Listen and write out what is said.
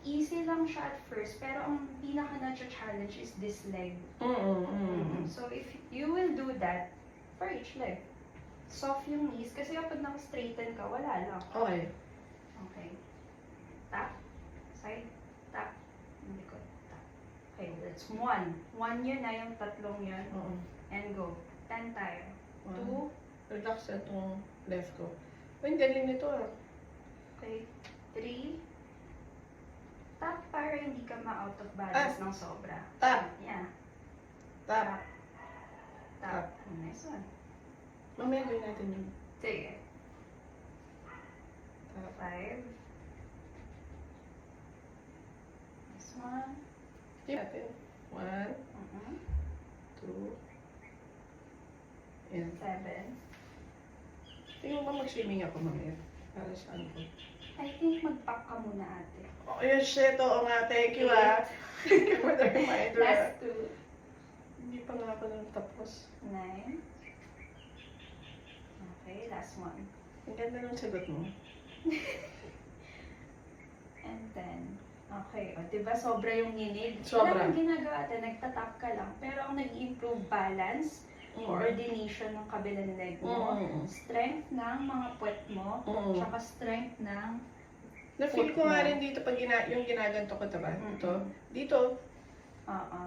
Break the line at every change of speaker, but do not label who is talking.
easy lang siya at first, pero ang pinaka na-challenge is this leg. So if you will do that for each leg, soft yung knees, kasi kapag naka-straighten ka, wala lang.
Okay.
Okay. Tap, side, tap, likod, tap. Okay, that's 1. 1 yun na, yung tatlong yun. And go. 10 tayo. 2.
Relax na itong left ko. Ay, galing nito ah.
Okay. 3. Tap para hindi ka ma-out of balance ng sobra.
Tap.
Yeah.
Tap.
Tap. Nice one.
Mamaya gawin natin yun.
Sige.
Tap.
5. This one.
Keep natin. 1, 2. Yan.
7.
Tingnan mo mag-swimming ako mamaya. Para saan ko.
I think mag-pack ka muna ate.
Oh, yes, shit. Oo nga. Thank you ah. Thank you for the reminder.
Last 2.
Hindi pa nga ako nang tapos.
9. Okay, last 1.
Ang ganda ng sagot mo.
And then, okay, o diba sobra yung nginig?
Sobra.
Wala kang ginagawa ate, nagtatap ka lang. Pero ang nag-improve balance, coordination ng kabilang leg mo, strength ng mga puwet mo, tsaka strength ng
Na-feel ko nga rin dito pag yung ginaganto ko, diba? Ito. Dito.
Oo.